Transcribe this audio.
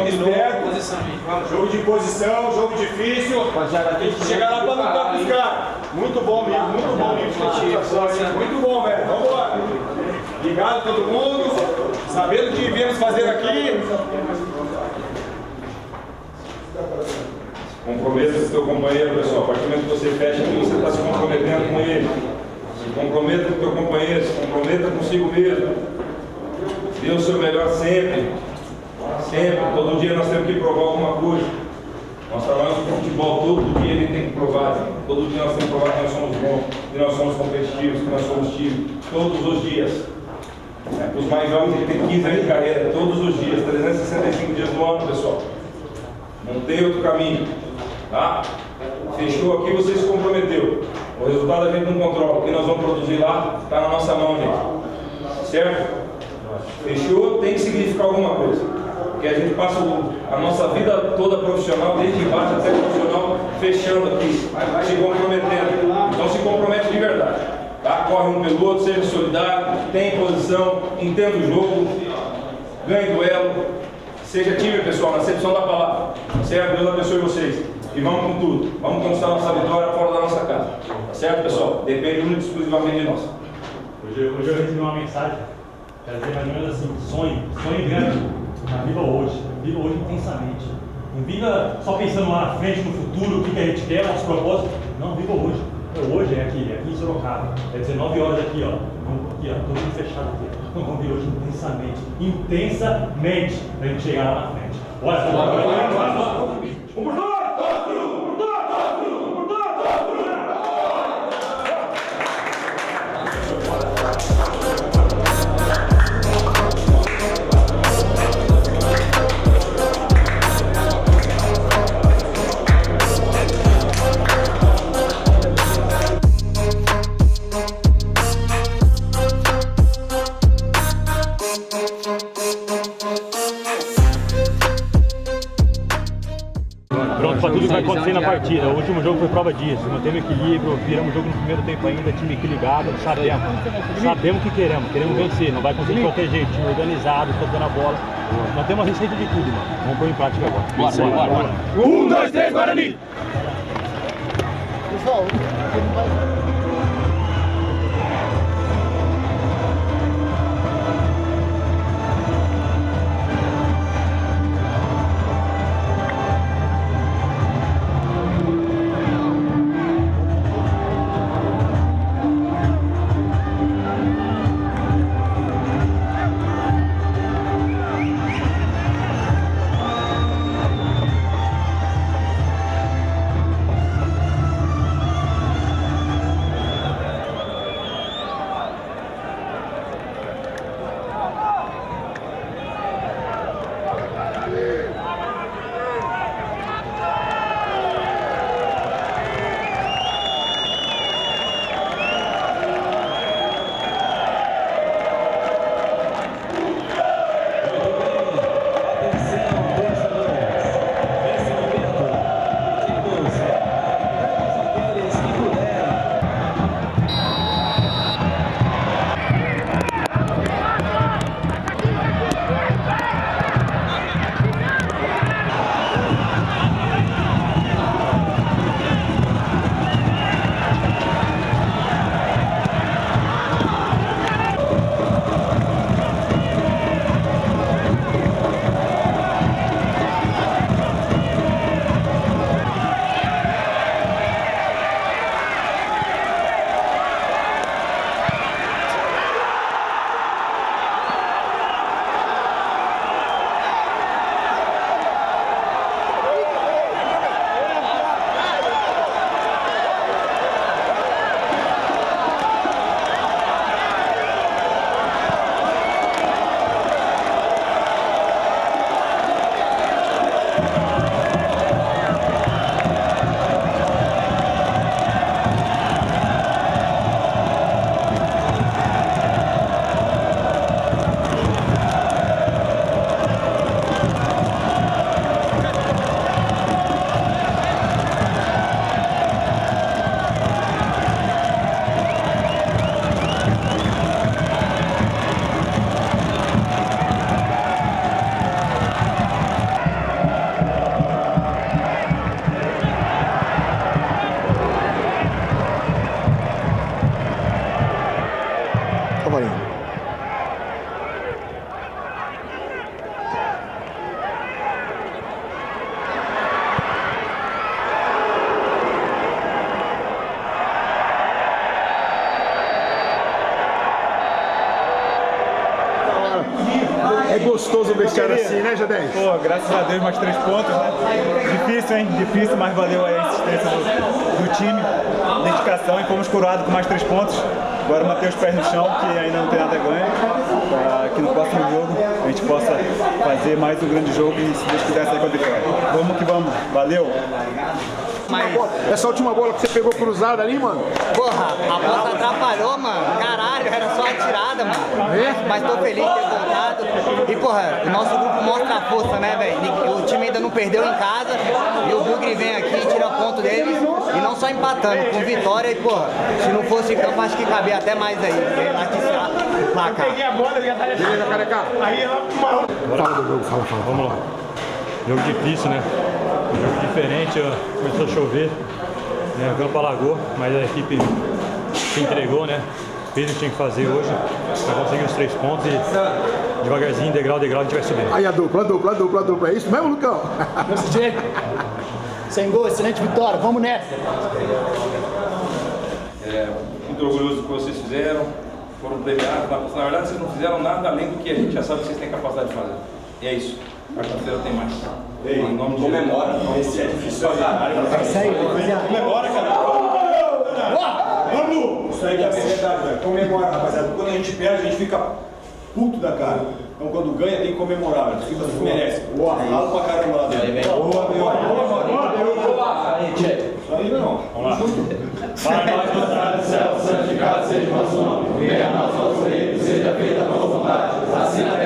fica esperto. Jogo de posição, jogo difícil. Tem que chegar lá pra lutar com os caras. Muito bom, amigo, muito bom, amigo. Muito bom, velho. Vamos embora. Obrigado a todo mundo. Sabendo o que viemos fazer aqui. Comprometa com o seu companheiro, pessoal. A partir do momento que você fecha aqui, você está se comprometendo com ele. Se comprometa com o seu companheiro, se comprometa consigo mesmo. Dê o seu melhor sempre. Sempre. Todo dia nós temos que provar alguma coisa. Nós trabalhamos com futebol, todo dia ele tem que provar. Todo dia nós temos que provar que nós somos bons, que nós somos competitivos, que nós somos time. Todos os dias. Os mais jovens ele tem 15 anos de carreira, todos os dias, 365 dias do ano, pessoal. Não tem outro caminho. Tá? Fechou aqui, você se comprometeu. O resultado a gente não controla. O que nós vamos produzir lá está na nossa mão, gente. Certo? Fechou, tem que significar alguma coisa. Porque a gente passa a nossa vida toda profissional, desde embaixo até profissional, fechando aqui, se comprometendo. Então se compromete de verdade. Tá? Corre um pelo outro, seja solidário, tenha posição, entenda o jogo, ganhe duelo, seja time, pessoal, na acepção da palavra. Certo? Deus abençoe vocês. E vamos com tudo. Vamos conquistar nossa vitória fora da nossa casa. Tá certo, pessoal? Depende única e exclusivamente de nós. Hoje eu recebi uma mensagem. Quero dizer mais ou menos assim, sonho grande, mas viva hoje intensamente. Não viva só pensando lá na frente, no futuro, o que a gente quer, nosso propósito. Não, viva hoje. Hoje é aqui em Sorocaba. É 19 horas aqui, ó. Aqui, ó, todo mundo fechado aqui. Então vamos vir hoje intensamente, pra gente chegar lá na frente. Bora, pronto para tudo que vai acontecer na partida. O último jogo foi prova disso. Mantemos equilíbrio, viramos o jogo no primeiro tempo ainda, time equilibrado, sabemos o que queremos vencer, não vai conseguir de qualquer jeito, time organizado, tocando a bola. Nós temos uma receita de tudo, mano. Vamos pôr em prática agora. Bora. 1, 2, 3, Guarani! Pessoal, gostoso o vestiário assim, né, G10? Pô, graças a Deus, mais 3 pontos, né? Difícil, hein? Difícil, mas valeu aí a insistência do time, dedicação, e fomos curados com mais 3 pontos. Agora manter os pés no chão, que ainda não tem nada ganho, para que no próximo jogo a gente possa fazer mais um grande jogo e, se Deus quiser, sair com a vitória. Vamos que vamos, valeu! Essa última bola que você pegou cruzada ali, mano? Porra, a bola atrapalhou, mano. Caralho, era só a tirada, mano. Mas tô feliz de ter voltado. E, porra, o nosso grupo mostra a força, né, velho? O time ainda não perdeu em casa. E o Bugre vem aqui e tira ponto deles. E não só empatando, com vitória. E, porra, se não fosse campo, acho que cabia até mais aí. Laticiar o placar. Peguei a bola, ia dar Beleza, careca? aí ela marrou. Fala do jogo, fala. Vamos lá. Jogo difícil, né? Jogo diferente, ó, começou a chover, né? O campo alagou, mas a equipe se entregou, né? Fez o que tinha que fazer hoje, para conseguir os 3 pontos e devagarzinho, degrau a degrau, a gente vai subir. Aí a dupla. É isso mesmo, Lucão? Sem gol, excelente vitória, vamos nessa! Muito orgulhoso do que vocês fizeram, foram premiados. Na verdade, vocês não fizeram nada além do que a gente já sabe que vocês têm capacidade de fazer. E é isso. Quarta-feira tem mais. Ei, Em nome de comemora. Esse é difícil pra caralho. Isso aí, rapaziada. Comemora, cara. Vamos! Isso aí que é a verdade, velho. Comemora, rapaziada. Quando a gente perde, a gente fica puto da cara. Então quando ganha, tem que comemorar, velho. Você merece. Boa, ralo pra caramba lá dentro. Boa, isso aí, não. Vamos lá. Pai nosso que estás no céu, santificado seja o vosso nome. Venha a nós o vosso reino, seja feita a vossa vontade, assim na terra